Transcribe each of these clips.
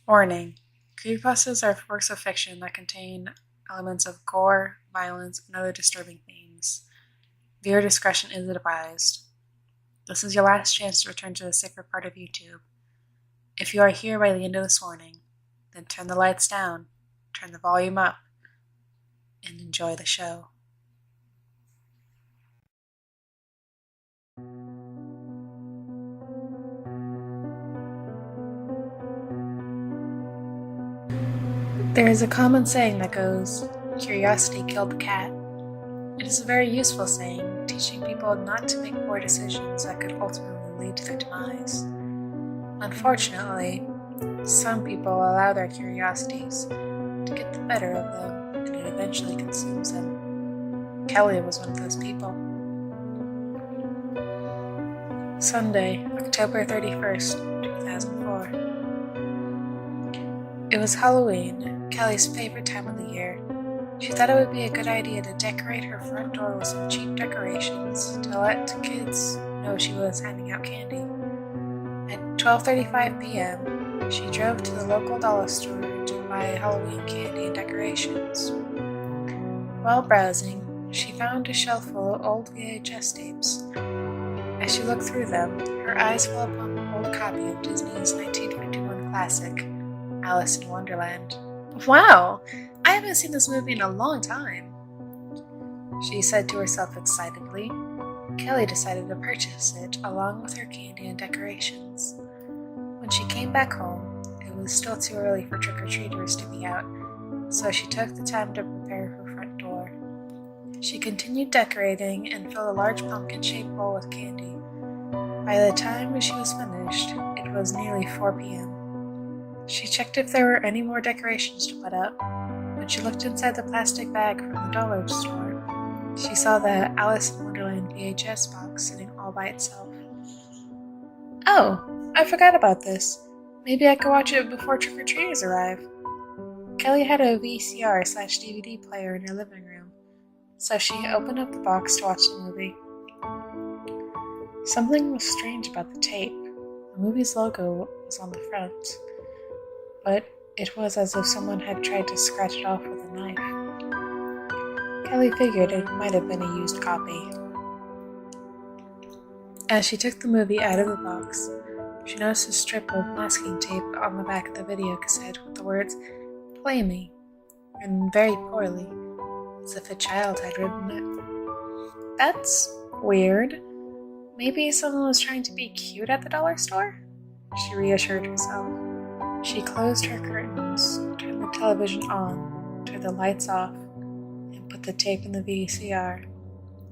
Warning: creepypastas are works of fiction that contain elements of gore, violence, and other disturbing themes. Viewer discretion is advised. This is your last chance to return to the safer part of YouTube. If you are here by the end of this warning, then turn the lights down, turn the volume up, and enjoy the show. There is a common saying that goes, "Curiosity killed the cat." It is a very useful saying, teaching people not to make poor decisions that could ultimately lead to their demise. Unfortunately, some people allow their curiosities to get the better of them, and it eventually consumes them. Kelly was one of those people. Sunday, October 31st, 2004. It was Halloween, Kelly's favorite time of the year. She thought it would be a good idea to decorate her front door with some cheap decorations to let kids know she was handing out candy. At 12:35 p.m., she drove to the local dollar store to buy Halloween candy and decorations. While browsing, she found a shelf full of old VHS tapes. As she looked through them, her eyes fell upon an old copy of Disney's 1951 classic, Alice in Wonderland. "Wow! I haven't seen this movie in a long time," she said to herself excitedly. Kelly decided to purchase it along with her candy and decorations. When she came back home, it was still too early for trick-or-treaters to be out, so she took the time to prepare her front door. She continued decorating and filled a large pumpkin-shaped bowl with candy. By the time she was finished, it was nearly 4 p.m. She checked if there were any more decorations to put up. When she looked inside the plastic bag from the dollar store, she saw the Alice in Wonderland VHS box sitting all by itself. "Oh, I forgot about this. Maybe I could watch it before trick-or-treaters arrive." Kelly had a VCR/DVD player in her living room, so she opened up the box to watch the movie. Something was strange about the tape. The movie's logo was on the front, but it was as if someone had tried to scratch it off with a knife. Kelly figured it might have been a used copy. As she took the movie out of the box, she noticed a strip of masking tape on the back of the video cassette with the words, "Play me," written very poorly, as if a child had written it. "That's weird. Maybe someone was trying to be cute at the dollar store?" she reassured herself. She closed her curtains, turned the television on, turned the lights off, and put the tape in the VCR.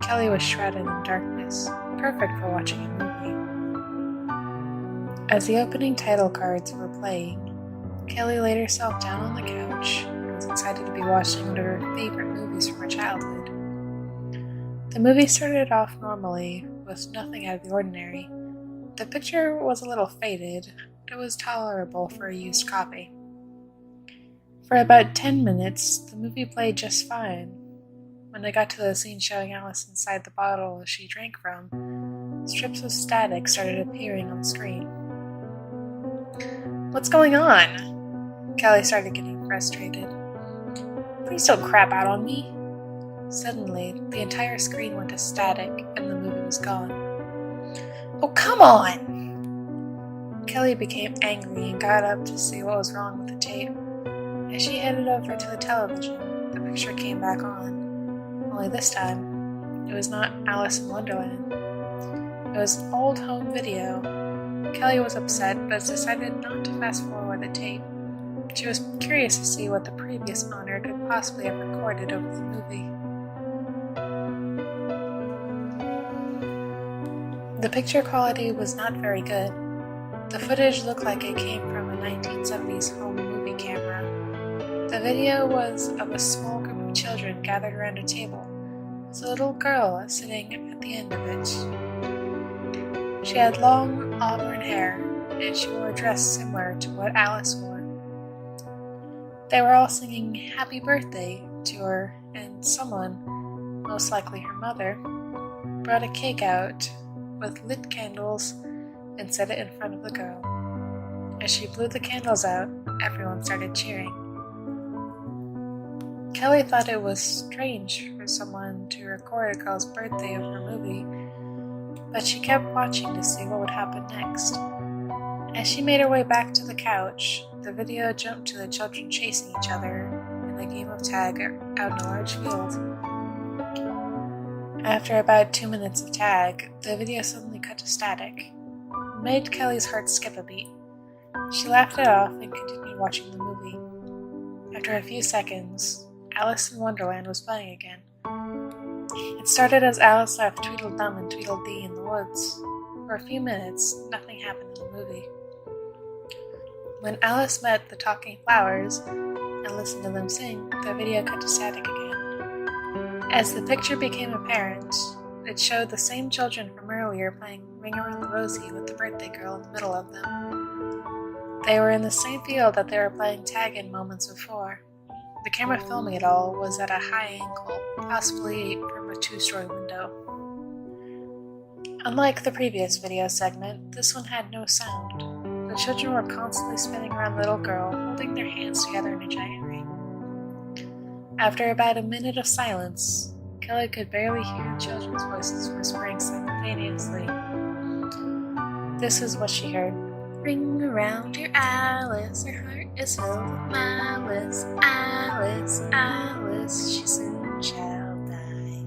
Kelly was shrouded in darkness, perfect for watching a movie. As the opening title cards were playing, Kelly laid herself down on the couch and was excited to be watching one of her favorite movies from her childhood. The movie started off normally, with nothing out of the ordinary. The picture was a little faded, but it was tolerable for a used copy. For about 10 minutes, the movie played just fine. When they got to the scene showing Alice inside the bottle she drank from, strips of static started appearing on the screen. "What's going on?" Kelly started getting frustrated. "Please don't crap out on me." Suddenly, the entire screen went to static and the movie was gone. "Oh, come on!" Kelly became angry and got up to see what was wrong with the tape. As she headed over to the television, the picture came back on. Only this time, it was not Alice in Wonderland. It was an old home video. Kelly was upset, but decided not to fast forward the tape. She was curious to see what the previous owner could possibly have recorded over the movie. The picture quality was not very good. The footage looked like it came from a 1970s home movie camera. The video was of a small group of children gathered around a table, with a little girl sitting at the end of it. She had long auburn hair, and she wore a dress similar to what Alice wore. They were all singing "Happy Birthday" to her, and someone, most likely her mother, brought a cake out with lit candles and set it in front of the girl. As As she blew the candles out, everyone started cheering. Kelly thought it was strange for someone to record a girl's birthday of her movie, but she kept watching to see what would happen next. As she made her way back to the couch, the video jumped to the children chasing each other in a game of tag out in a large field. After about 2 minutes of tag, the video suddenly cut to static. It made Kelly's heart skip a beat. She laughed it off and continued watching the movie. After a few seconds, Alice in Wonderland was playing again. It started as Alice left Tweedledum and Tweedledee in the woods. For a few minutes, nothing happened in the movie. When Alice met the talking flowers and listened to them sing, the video cut to static again. As the picture became apparent, it showed the same children from earlier playing Ring Around the Rosie with the birthday girl in the middle of them. They were in the same field that they were playing tag in moments before. The camera filming it all was at a high angle, possibly from a 2-story window. Unlike the previous video segment, this one had no sound. The children were constantly spinning around the little girl, holding their hands together in a giant ring. After about a minute of silence, Kelly could barely hear the children's voices whispering simultaneously. This is what she heard. Ring around your Alice, her heart is filled with malice. Alice, Alice, she soon shall die.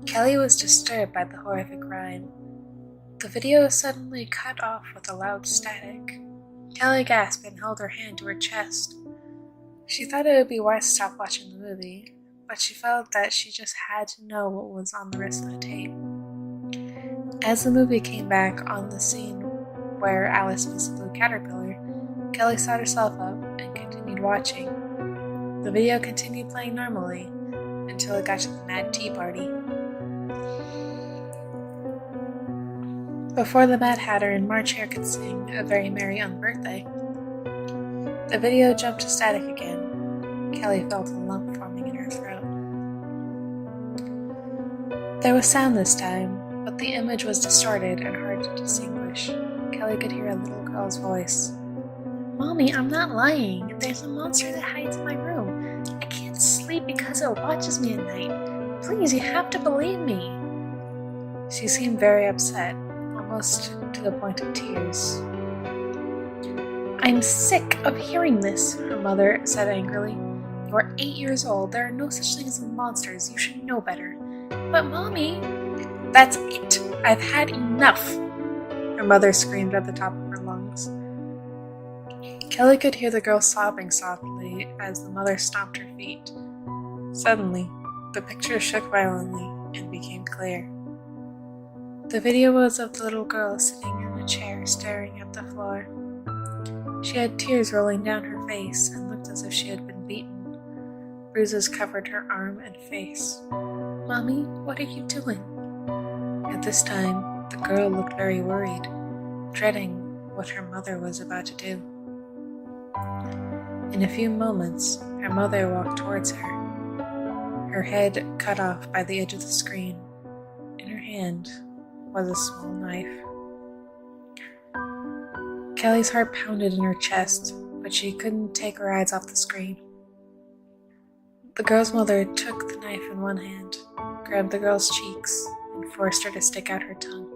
Kelly was disturbed by the horrific rhyme. The video suddenly cut off with a loud static. Kelly gasped and held her hand to her chest. She thought it would be wise to stop watching the movie, but she felt that she just had to know what was on the rest of the tape. As the movie came back on the scene where Alice meets the blue caterpillar, Kelly sat herself up and continued watching. The video continued playing normally until it got to the Mad Tea Party. Before the Mad Hatter and March Hare could sing A Very Merry Unbirthday, the video jumped to static again. Kelly felt a lump forming in her throat. There was sound this time, but the image was distorted and hard to distinguish. Kelly could hear a little girl's voice. Mommy, I'm not lying. There's a monster that hides in my room. I can't sleep because it watches me at night. Please, you have to believe me. She seemed very upset, almost to the point of tears. I'm sick of hearing this, her mother said angrily. You are 8 years old. There are no such things as monsters. You should know better. But Mommy... That's it. I've had enough, her mother screamed at the top of her lungs. Kelly could hear the girl sobbing softly as the mother stomped her feet. Suddenly, the picture shook violently and became clear. The video was of the little girl sitting in a chair staring at the floor. She had tears rolling down her face and looked as if she had been beaten. Bruises covered her arm and face. Mommy, what are you doing? At this time, the girl looked very worried, dreading what her mother was about to do. In a few moments, her mother walked towards her, her head cut off by the edge of the screen. In her hand was a small knife. Kelly's heart pounded in her chest, but she couldn't take her eyes off the screen. The girl's mother took the knife in one hand, grabbed the girl's cheeks, and forced her to stick out her tongue.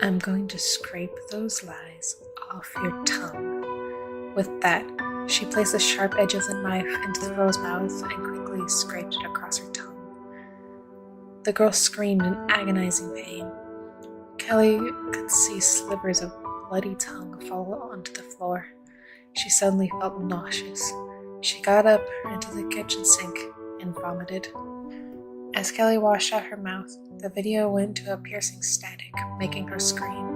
I'm going to scrape those lies off your tongue. With that, she placed the sharp edge of the knife into the girl's mouth and quickly scraped it across her tongue. The girl screamed in agonizing pain. Kelly could see slivers of bloody tongue fall onto the floor. She suddenly felt nauseous. She got up into the kitchen sink and vomited. As Kelly washed out her mouth, the video went to a piercing static, making her scream.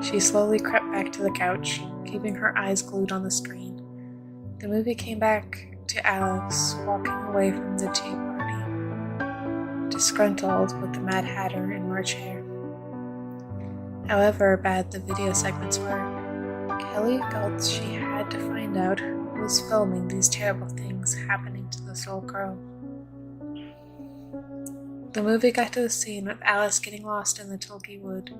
She slowly crept back to the couch, keeping her eyes glued on the screen. The movie came back to Alice walking away from the tea party, disgruntled with the Mad Hatter and March Hare. However bad the video segments were, Kelly felt she had to find out who was filming these terrible things happening to this little girl. The movie got to the scene with Alice getting lost in the Tulgey Wood.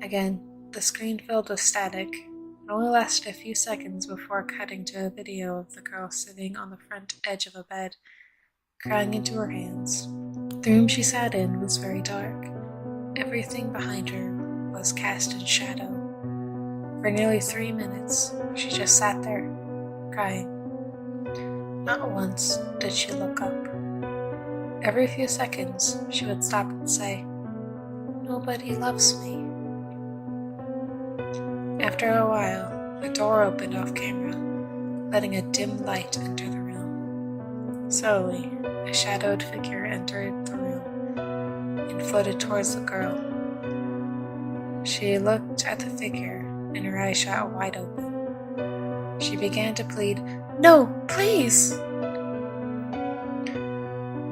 Again, the screen filled with static. It only lasted a few seconds before cutting to a video of the girl sitting on the front edge of a bed, crying into her hands. The room she sat in was very dark. Everything behind her was cast in shadow. For nearly 3 minutes, she just sat there, crying. Not once did she look up. Every few seconds, she would stop and say, "Nobody loves me." After a while, a door opened off camera, letting a dim light enter the room. Slowly, a shadowed figure entered the room and floated towards the girl. She looked at the figure, and her eyes shot wide open. She began to plead, "No, please!"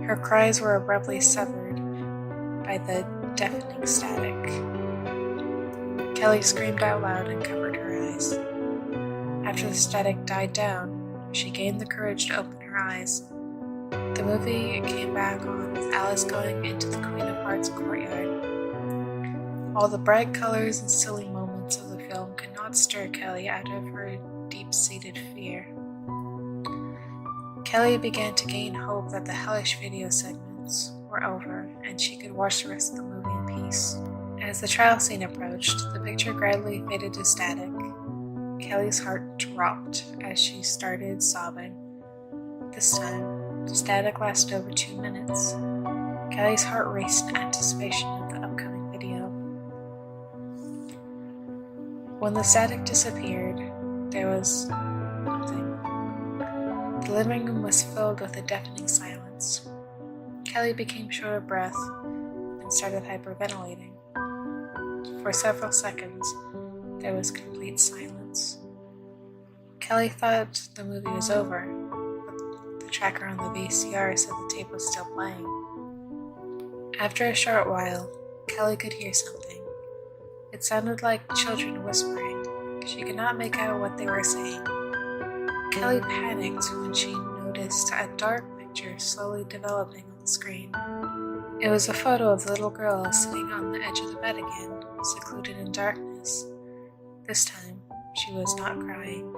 Her cries were abruptly severed by the deafening static. Kelly screamed out loud and covered her eyes. After the static died down, she gained the courage to open her eyes. The movie came back on with Alice going into the Queen of Hearts courtyard. All the bright colors and silly moments of the film could not stir Kelly out of her deep-seated fear. Kelly began to gain hope that the hellish video segments were over and she could watch the rest of the movie in peace. As the trial scene approached, the picture gradually faded to static. Kelly's heart dropped as she started sobbing. This time, the static lasted over 2 minutes. Kelly's heart raced in anticipation of the upcoming video. When the static disappeared, there was nothing. The living room was filled with a deafening silence. Kelly became short of breath and started hyperventilating. For several seconds, there was complete silence. Kelly thought the movie was over, but the tracker on the VCR said the tape was still playing. After a short while, Kelly could hear something. It sounded like children whispering. She could not make out what they were saying. Kelly panicked when she noticed a dark picture slowly developing on the screen. It was a photo of the little girl sitting on the edge of the bed again, secluded in darkness. This time, she was not crying.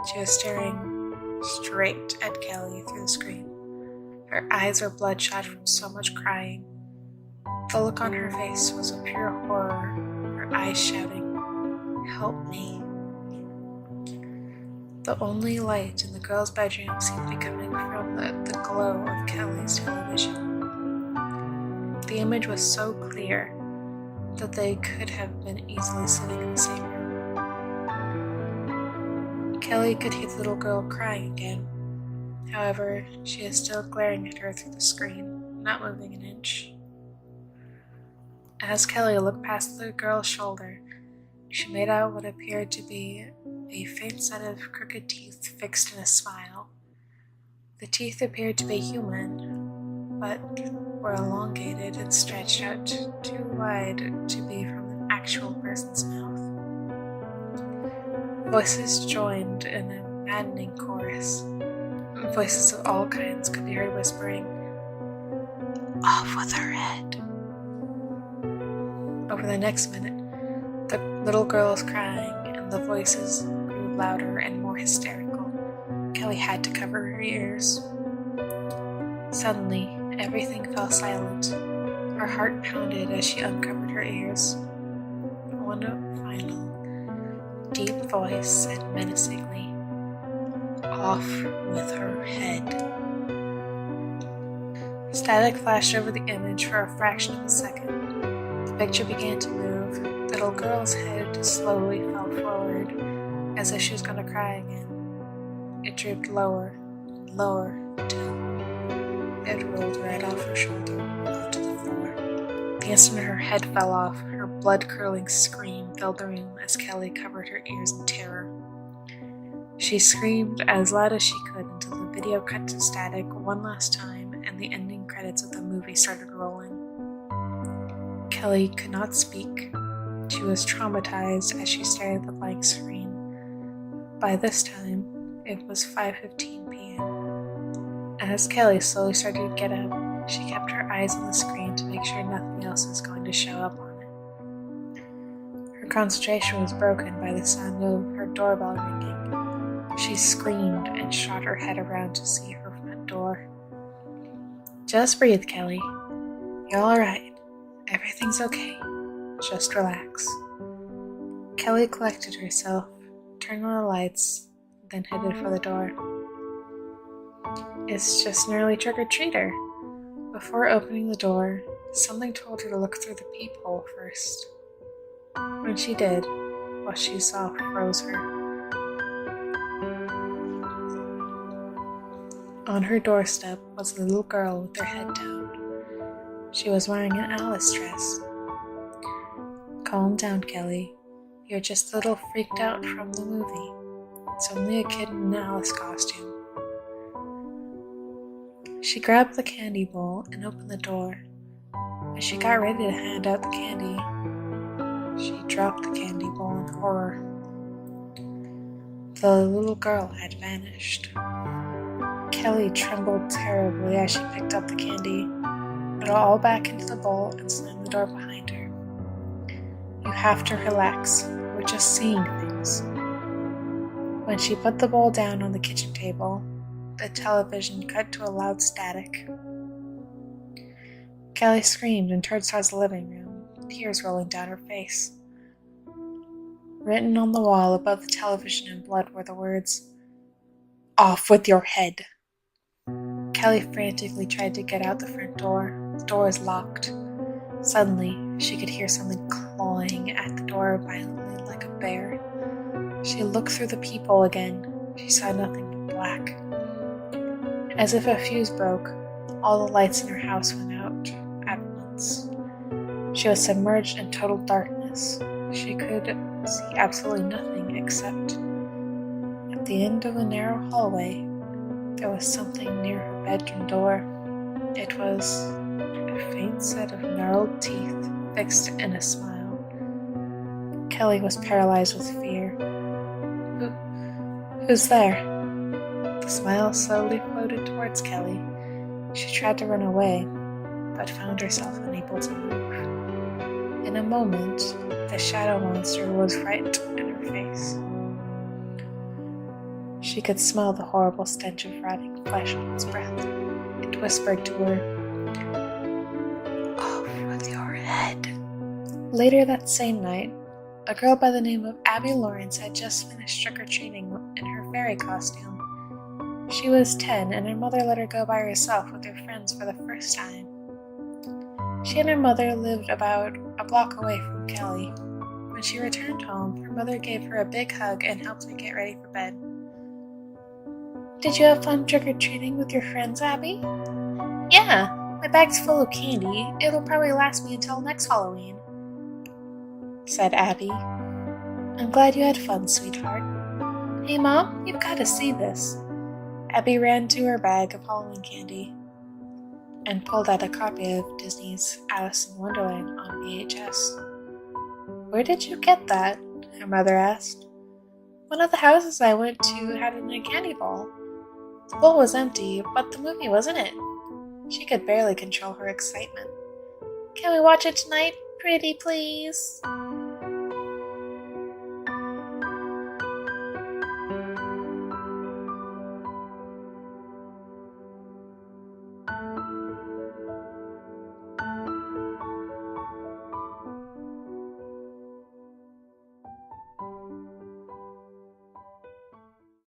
She was staring straight at Kelly through the screen. Her eyes were bloodshot from so much crying. The look on her face was of pure horror, her eyes shouting, "Help me." The only light in the girl's bedroom seemed to be coming from the glow of Kelly's television. The image was so clear that they could have been easily sitting in the same room. Kelly could hear the little girl crying again. However, she is still glaring at her through the screen, not moving an inch. As Kelly looked past the girl's shoulder, she made out what appeared to be a faint set of crooked teeth fixed in a smile. The teeth appeared to be human, but were elongated and stretched out too wide to be from an actual person's mouth. Voices joined in a maddening chorus. Voices of all kinds could be heard whispering, "Off with her head." Over the next minute, the little girl was crying, and the voices grew louder and more hysterical. Kelly had to cover her ears. Suddenly, everything fell silent. Her heart pounded as she uncovered her ears. One final, deep voice said menacingly, "Off with her head." Static flashed over the image for a fraction of a second. The picture began to move. The little girl's head slowly fell forward, as if she was going to cry again. It drooped lower and lower until it rolled right off her shoulder onto the floor. The instant her head fell off, her blood-curdling scream filled the room as Kelly covered her ears in terror. She screamed as loud as she could until the video cut to static one last time and the ending credits of the movie started rolling. Kelly could not speak. She was traumatized as she stared at the blank screen. By this time, it was 5:15 p.m. As Kelly slowly started to get up, she kept her eyes on the screen to make sure nothing else was going to show up on it. concentration was broken by the sound of her doorbell ringing. She screamed and shot her head around to see her front door. Just breathe, Kelly. You're alright. Everything's okay. Just relax. Kelly collected herself, turned on the lights, then headed for the door. It's just an early trick-or-treater. Before opening the door, something told her to look through the peephole first. When she did, what she saw froze her. On her doorstep was a little girl with her head down. She was wearing an Alice dress. Calm down, Kelly. You're just a little freaked out from the movie. It's only a kid in an Alice costume. She grabbed the candy bowl and opened the door. When she got ready to hand out the candy, she dropped the candy bowl in horror. The little girl had vanished. Kelly trembled terribly as she picked up the candy, put it all back into the bowl, and slammed the door behind her. You have to relax. We're just seeing things. When she put the bowl down on the kitchen table, the television cut to a loud static. Kelly screamed and turned towards the living room, tears rolling down her face. Written on the wall above the television in blood were the words, "Off with your head." Kelly frantically tried to get out the front door. The door was locked. Suddenly, she could hear something clawing at the door violently like a bear. She looked through the peephole again. She saw nothing but black. As if a fuse broke, all the lights in her house went out at once. She was submerged in total darkness. She could see absolutely nothing except at the end of a narrow hallway, there was something near her bedroom door. It was a faint set of gnarled teeth fixed in a smile. Kelly was paralyzed with fear. Who's there? The smile slowly floated towards Kelly. She tried to run away, but found herself unable to move. In a moment, the shadow monster was right in her face. She could smell the horrible stench of rotting flesh on its breath. It whispered to her, "Off with your head." Later that same night, a girl by the name of Abby Lawrence had just finished trick-or-treating in her fairy costume. She was 10, and her mother let her go by herself with her friends for the first time. She and her mother lived about a block away from Kelly. When she returned home, her mother gave her a big hug and helped her get ready for bed. "Did you have fun trick-or-treating with your friends, Abby?" "Yeah, my bag's full of candy. It'll probably last me until next Halloween," said Abby. "I'm glad you had fun, sweetheart. Hey, Mom, you've got to see this." Abby ran to her bag of Halloween candy and pulled out a copy of Disney's Alice in Wonderland on VHS. "Where did you get that?" her mother asked. "One of the houses I went to had it in a candy bowl. The bowl was empty, but the movie was in it." She could barely control her excitement. "Can we watch it tonight, pretty please?"